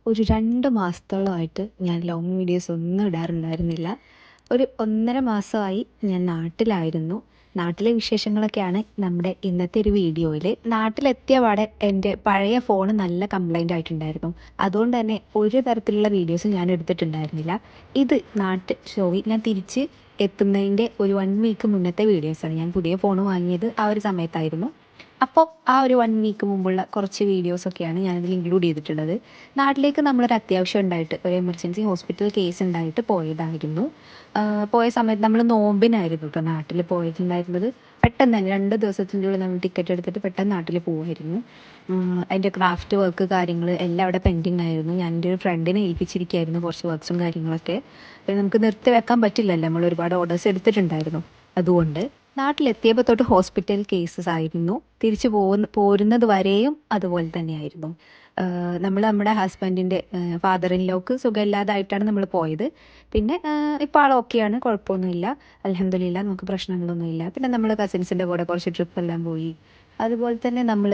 ഒരു 2 മാസത്തോളമായിട്ട് ഞാൻ long videos ഒന്നും ഇടാറുണ്ടായിരുന്നില്ല. ഒരു 1.5 മാസമായി ഞാൻ നാട്ടിലായിരുന്നു. നാട്ടിലെ വിശേഷങ്ങളൊക്കെയാണ് നമ്മുടെ ഇന്നത്തെ ഒരു വീഡിയോയിൽ. നാട്ടിലെത്തിയ പാടെ എൻ്റെ പഴയ ഫോൺ നല്ല കംപ്ലൈൻ്റ് ആയിട്ടുണ്ടായിരുന്നു. അതുകൊണ്ട് തന്നെ ഒരു തരത്തിലുള്ള വീഡിയോസും ഞാൻ എടുത്തിട്ടുണ്ടായിരുന്നില്ല. ഇത് ഞാൻ തിരിച്ച് എത്തുന്നതിൻ്റെ ഒരു 1 വീക്ക് മുന്നത്തെ വീഡിയോസാണ്. ഞാൻ പുതിയ ഫോൺ വാങ്ങിയത് ആ ഒരു സമയത്തായിരുന്നു. അപ്പോൾ ആ ഒരു 1 വീക്ക് മുമ്പുള്ള കുറച്ച് വീഡിയോസൊക്കെയാണ് ഞാനിതിൽ ഇൻക്ലൂഡ് ചെയ്തിട്ടുള്ളത്. നാട്ടിലേക്ക് നമ്മളൊരു അത്യാവശ്യം ഉണ്ടായിട്ട് ഒരു എമർജൻസി ഹോസ്പിറ്റൽ കേസ് ഉണ്ടായിട്ട് പോയതായിരുന്നു. പോയ സമയത്ത് നമ്മൾ നോമ്പിനായിരുന്നു കേട്ടോ നാട്ടിൽ പോയിട്ടുണ്ടായിരുന്നത്. പെട്ടെന്ന് തന്നെ 2 ദിവസത്തിൻ്റെ ഉള്ളിൽ നമ്മൾ ടിക്കറ്റ് എടുത്തിട്ട് പെട്ടെന്ന് നാട്ടിൽ പോവുമായിരുന്നു. അതിൻ്റെ ക്രാഫ്റ്റ് വർക്ക് കാര്യങ്ങൾ എല്ലാം അവിടെ പെൻഡിങ് ആയിരുന്നു. ഞാൻ എൻ്റെ ഒരു ഫ്രണ്ടിനെ ഏൽപ്പിച്ചിരിക്കുകയായിരുന്നു കുറച്ച് വർക്ക്സും കാര്യങ്ങളൊക്കെ. പിന്നെ നമുക്ക് നിർത്തി വെക്കാൻ പറ്റില്ലല്ലോ, നമ്മൾ ഒരുപാട് ഓർഡേഴ്സ് എടുത്തിട്ടുണ്ടായിരുന്നു. അതുകൊണ്ട് നാട്ടിലെത്തിയപ്പോൾ തൊട്ട് ഹോസ്പിറ്റൽ കേസസ് ആയിരുന്നു. തിരിച്ച് പോരുന്നത് വരെയും അതുപോലെ തന്നെയായിരുന്നു. നമ്മുടെ ഹസ്ബൻഡിൻ്റെ ഫാദർ ഇൻ ലോക്ക് സുഖമില്ലാതായിട്ടാണ് നമ്മൾ പോയത്. പിന്നെ ഇപ്പോൾ ആൾ ഓക്കെയാണ്, കുഴപ്പമൊന്നുമില്ല, അൽഹംദുലില്ലാ, നമുക്ക് പ്രശ്നങ്ങളൊന്നുമില്ല. പിന്നെ നമ്മൾ കസിൻസിൻ്റെ കൂടെ കുറച്ച് ട്രിപ്പെല്ലാം പോയി. അതുപോലെ തന്നെ നമ്മൾ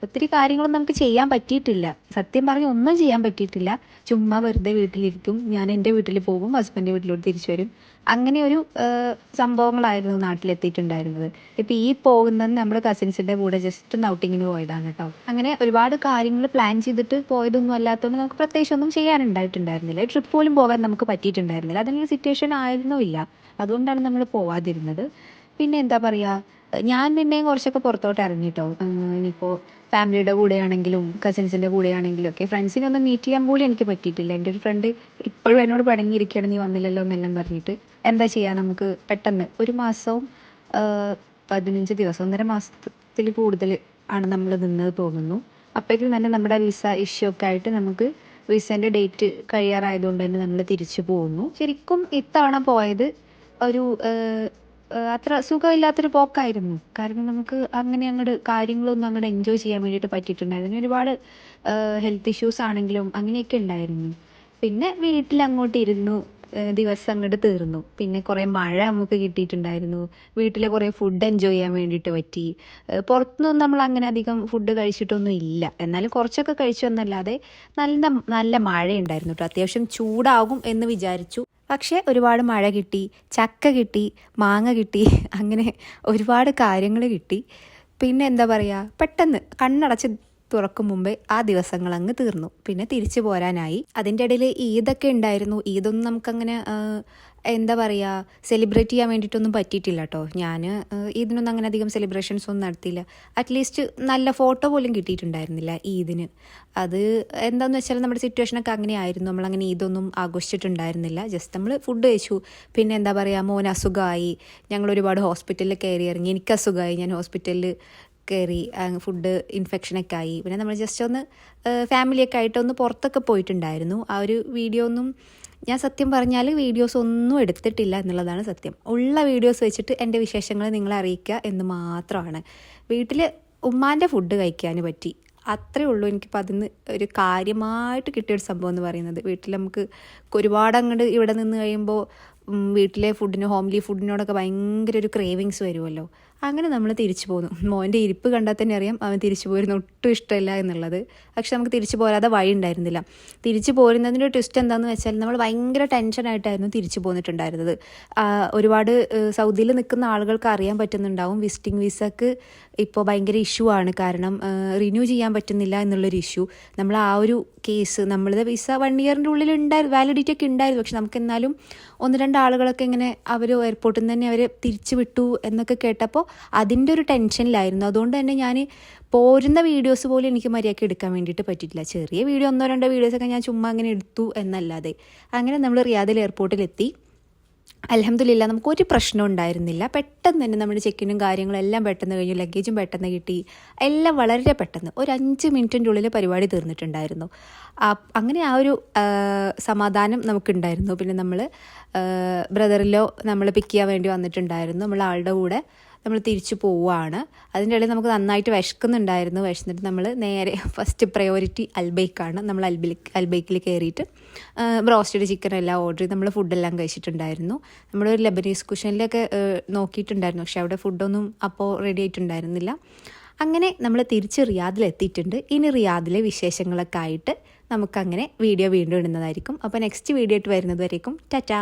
ഒത്തിരി കാര്യങ്ങളൊന്നും നമുക്ക് ചെയ്യാൻ പറ്റിയിട്ടില്ല. സത്യം പറഞ്ഞാൽ ഒന്നും ചെയ്യാൻ പറ്റിയിട്ടില്ല. ചുമ്മാ വെറുതെ വീട്ടിലിരിക്കും. ഞാൻ എൻ്റെ വീട്ടിൽ പോകും, ഹസ്ബൻഡ് വീട്ടിലോട്ട് തിരിച്ചു വരും. അങ്ങനെ ഒരു സംഭവങ്ങളായിരുന്നു നാട്ടിലെത്തിയിട്ടുണ്ടായിരുന്നത്. ഇപ്പോൾ ഈ പോകുന്നത് നമ്മൾ കസിൻസിൻ്റെ കൂടെ ജസ്റ്റ് ഒന്ന് ഔട്ടിങ്ങിന് പോയതാണ് കേട്ടോ. അങ്ങനെ ഒരുപാട് കാര്യങ്ങൾ പ്ലാൻ ചെയ്തിട്ട് പോയതൊന്നും അല്ലാത്തതുകൊണ്ട് നമുക്ക് പ്രത്യേകിച്ചൊന്നും ചെയ്യാനുണ്ടായിട്ടുണ്ടായിരുന്നില്ല. ട്രിപ്പ് പോലും പോകാൻ നമുക്ക് പറ്റിയിട്ടുണ്ടായിരുന്നില്ല. അതിനൊരു സിറ്റുവേഷൻ ആയിരുന്നുമില്ല. അതുകൊണ്ടാണ് നമ്മൾ പോവാതിരുന്നത്. പിന്നെ എന്താ പറയുക, ഞാൻ പിന്നെയും കുറച്ചൊക്കെ പുറത്തോട്ട് ഇറങ്ങി കേട്ടോ. ഇനിയിപ്പോൾ ഫാമിലിയുടെ കൂടെയാണെങ്കിലും കസിൻസിൻ്റെ കൂടെയാണെങ്കിലും ഒക്കെ. ഫ്രണ്ട്സിനെ ഒന്ന് മീറ്റ് ചെയ്യാൻ പോലും എനിക്ക് പറ്റിയിട്ടില്ല. എൻ്റെ ഒരു ഫ്രണ്ട് ഇപ്പോഴും എന്നോട് പിണങ്ങിയിരിക്കുകയാണ്, നീ വന്നില്ലല്ലോ എന്നെല്ലാം പറഞ്ഞിട്ട്. എന്താ ചെയ്യുക, നമുക്ക് പെട്ടെന്ന് 1 മാസവും 15 ദിവസം 1.5 മാസത്തിൽ കൂടുതൽ ആണ് നമ്മൾ നിന്നത് തോന്നുന്നു. അപ്പോഴേക്കും തന്നെ നമ്മുടെ വിസ ഇഷ്യൂ ഒക്കെ ആയിട്ട് നമുക്ക് വിസേൻ്റെ ഡേറ്റ് കഴിയാറായതുകൊണ്ട് തന്നെ നമ്മൾ തിരിച്ചു പോകുന്നു. ശരിക്കും ഇത്തവണ പോയത് ഒരു അത്ര സുഖമില്ലാത്തൊരു പോക്കായിരുന്നു. കാരണം നമുക്ക് അങ്ങനെ കാര്യങ്ങളൊന്നും അങ്ങോട്ട് എൻജോയ് ചെയ്യാൻ വേണ്ടിയിട്ട് പറ്റിയിട്ടുണ്ടായിരുന്നു. ഒരുപാട് ഹെൽത്ത് ഇഷ്യൂസ് ആണെങ്കിലും അങ്ങനെയൊക്കെ ഉണ്ടായിരുന്നു. പിന്നെ വീട്ടിലങ്ങോട്ട് ഇരുന്നു, ദിവസം അങ്ങോട്ട് തീർന്നു. പിന്നെ കുറേ മഴ നമുക്ക് കിട്ടിയിട്ടുണ്ടായിരുന്നു. വീട്ടിൽ കുറേ ഫുഡ് എൻജോയ് ചെയ്യാൻ വേണ്ടിയിട്ട് പറ്റി. പുറത്തുനിന്നും നമ്മൾ അങ്ങനെ അധികം ഫുഡ് കഴിച്ചിട്ടൊന്നും ഇല്ല. എന്നാലും കുറച്ചൊക്കെ കഴിച്ചു എന്നല്ലാതെ നല്ല നല്ല മഴയുണ്ടായിരുന്നു കേട്ടോ. അത്യാവശ്യം ചൂടാകും എന്ന് വിചാരിച്ചു. പക്ഷേ ഒരുപാട് മഴ കിട്ടി, ചക്ക കിട്ടി, മാങ്ങ കിട്ടി, അങ്ങനെ ഒരുപാട് കാര്യങ്ങൾ കിട്ടി. പിന്നെ എന്താ പറയുക, പെട്ടെന്ന് കണ്ണടച്ച് തുറക്കും മുമ്പേ ആ ദിവസങ്ങൾ അങ്ങ് തീർന്നു. പിന്നെ തിരിച്ചു പോരാനായി. അതിൻ്റെ ഇടയിൽ ഈദൊക്കെ ഉണ്ടായിരുന്നു. ഈദൊന്നും നമുക്കങ്ങനെ എന്താ പറയുക, സെലിബ്രേറ്റ് ചെയ്യാൻ വേണ്ടിയിട്ടൊന്നും പറ്റിയിട്ടില്ല കേട്ടോ. ഞാൻ ഈദിനൊന്നും അങ്ങനെ അധികം സെലിബ്രേഷൻസ് ഒന്നും നടത്തിയില്ല. അറ്റ്ലീസ്റ്റ് നല്ല ഫോട്ടോ പോലും കിട്ടിയിട്ടുണ്ടായിരുന്നില്ല ഈദിന്. അത് എന്താണെന്ന് വെച്ചാൽ നമ്മുടെ സിറ്റുവേഷനൊക്കെ അങ്ങനെ ആയിരുന്നു. നമ്മളങ്ങനെ ഈദൊന്നും ആഘോഷിച്ചിട്ടുണ്ടായിരുന്നില്ല. ജസ്റ്റ് നമ്മൾ ഫുഡ് കഴിച്ചു. പിന്നെ എന്താ പറയുക, മോന് അസുഖമായി, ഞങ്ങൾ ഒരുപാട് ഹോസ്പിറ്റലിൽ കയറി ഇറങ്ങി. എനിക്ക് അസുഖമായി, ഞാൻ ഹോസ്പിറ്റലിൽ കയറി, ഫുഡ് ഇൻഫെക്ഷനൊക്കെ ആയി. പിന്നെ നമ്മൾ ജസ്റ്റ് ഒന്ന് ഫാമിലിയൊക്കെ ആയിട്ട് ഒന്ന് പുറത്തൊക്കെ പോയിട്ടുണ്ടായിരുന്നു. ആ ഒരു വീഡിയോ ഒന്നും ഞാൻ സത്യം പറഞ്ഞാൽ വീഡിയോസ് ഒന്നും എടുത്തിട്ടില്ല എന്നുള്ളതാണ് സത്യം. ഉള്ള വീഡിയോസ് വെച്ചിട്ട് എൻ്റെ വിശേഷങ്ങൾ നിങ്ങളെ അറിയിക്കുക എന്ന് മാത്രമാണ്. വീട്ടിൽ ഉമ്മാൻ്റെ ഫുഡ് കഴിക്കാൻ പറ്റി, അത്രേ ഉള്ളൂ. എനിക്കിപ്പോൾ അതിന് ഒരു കാര്യമായിട്ട് കിട്ടിയൊരു സംഭവം എന്ന് പറയുന്നത്. വീട്ടിൽ നമുക്ക് ഒരുപാട് അങ്ങോട്ട് ഇവിടെ നിന്ന് കഴിയുമ്പോൾ വീട്ടിലെ ഫുഡിന്, ഹോംലി ഫുഡിനോടൊക്കെ ഭയങ്കര ഒരു ക്രേവിങ്സ് വരുമല്ലോ. അങ്ങനെ നമ്മൾ തിരിച്ചു പോന്നു. മോൻ്റെ ഇരിപ്പ് കണ്ടാൽ തന്നെ അറിയാം അവൻ തിരിച്ചു പോരുന്ന ഒട്ടും ഇഷ്ടമില്ല എന്നുള്ളത്. പക്ഷെ നമുക്ക് തിരിച്ചു പോരാതെ വഴി ഉണ്ടായിരുന്നില്ല. തിരിച്ചു പോരുന്നതിൻ്റെ ട്വിസ്റ്റ് എന്താണെന്ന് വെച്ചാൽ നമ്മൾ ഭയങ്കര ടെൻഷനായിട്ടായിരുന്നു തിരിച്ചു പോന്നിട്ടുണ്ടായിരുന്നത്. ഒരുപാട് സൗദിയിൽ നിൽക്കുന്ന ആളുകൾക്ക് അറിയാൻ പറ്റുന്നുണ്ടാവും, വിസിറ്റിംഗ് വിസക്ക് ഇപ്പോൾ ഭയങ്കര ഇഷ്യൂ ആണ്. കാരണം റിന്യൂ ചെയ്യാൻ പറ്റുന്നില്ല എന്നുള്ളൊരു ഇഷ്യൂ. നമ്മൾ ആ ഒരു കേസ്, നമ്മളുടെ വിസ 1 ഇയറിൻ്റെ ഉള്ളിൽ വാലിഡിറ്റി ഒക്കെ ഉണ്ടായിരുന്നു. പക്ഷെ നമുക്ക് എന്നാലും 1-2 ആളുകളൊക്കെ ഇങ്ങനെ അവർ എയർപോർട്ടിൽ നിന്ന് തന്നെ അവർ തിരിച്ചു വിട്ടു എന്നൊക്കെ കേട്ടപ്പോൾ അതിൻ്റെ ഒരു ടെൻഷനിലായിരുന്നു. അതുകൊണ്ട് തന്നെ ഞാൻ പോരുന്ന വീഡിയോസ് പോലും എനിക്ക് മര്യാദയ്ക്ക് എടുക്കാൻ വേണ്ടിയിട്ട് പറ്റിയിട്ടില്ല. ചെറിയ വീഡിയോ 1-2 വീഡിയോസൊക്കെ ഞാൻ ചുമ്മാ അങ്ങനെ എടുത്തു എന്നല്ലാതെ. അങ്ങനെ നമ്മൾ റിയാദിൽ എയർപോർട്ടിലെത്തി. അൽഹംദുലില്ലാ, നമുക്കൊരു പ്രശ്നം ഉണ്ടായിരുന്നില്ല. പെട്ടെന്ന് തന്നെ നമ്മുടെ ചെക്കിനും കാര്യങ്ങളും എല്ലാം പെട്ടെന്ന് കഴിഞ്ഞു. ലഗേജും പെട്ടെന്ന് കിട്ടി. എല്ലാം വളരെ പെട്ടെന്ന് ഒരു 5 മിനിറ്റിൻ്റെ ഉള്ളിൽ പരിപാടി തീർന്നിട്ടുണ്ടായിരുന്നു. അങ്ങനെ ആ ഒരു സമാധാനം നമുക്കുണ്ടായിരുന്നു. പിന്നെ നമ്മൾ ബ്രദറിലോ നമ്മൾ പിക്ക് ചെയ്യാൻ വേണ്ടി വന്നിട്ടുണ്ടായിരുന്നു. നമ്മൾ ആളുടെ കൂടെ നമ്മൾ തിരിച്ചു പോവുകയാണ്. അതിൻ്റെ ഇടയിൽ നമുക്ക് നന്നായിട്ട് വിശക്കുന്നുണ്ടായിരുന്നു. വിശന്നിട്ട് നമ്മൾ നേരെ ഫസ്റ്റ് പ്രയോറിറ്റി അൽബൈക്കാണ്. നമ്മൾ അൽബൈക്കിൽ കയറിയിട്ട് ബ്രോസ്റ്റഡ് ചിക്കൻ എല്ലാം ഓർഡർ ചെയ്ത് നമ്മൾ ഫുഡെല്ലാം കഴിച്ചിട്ടുണ്ടായിരുന്നു. നമ്മളൊരു ലെബനീസ് കുഷനിലൊക്കെ നോക്കിയിട്ടുണ്ടായിരുന്നു. പക്ഷെ അവിടെ ഫുഡൊന്നും അപ്പോൾ റെഡി ആയിട്ടുണ്ടായിരുന്നില്ല. അങ്ങനെ നമ്മൾ തിരിച്ച് റിയാദിലെത്തിയിട്ടുണ്ട്. ഇനി റിയാദിലെ വിശേഷങ്ങളൊക്കെ ആയിട്ട് നമുക്കങ്ങനെ വീഡിയോ വീണ്ടും ഇടുന്നതായിരിക്കും. അപ്പോൾ നെക്സ്റ്റ് വീഡിയോ ആയിട്ട് വരുന്നത് വരേക്കും ടാറ്റാ.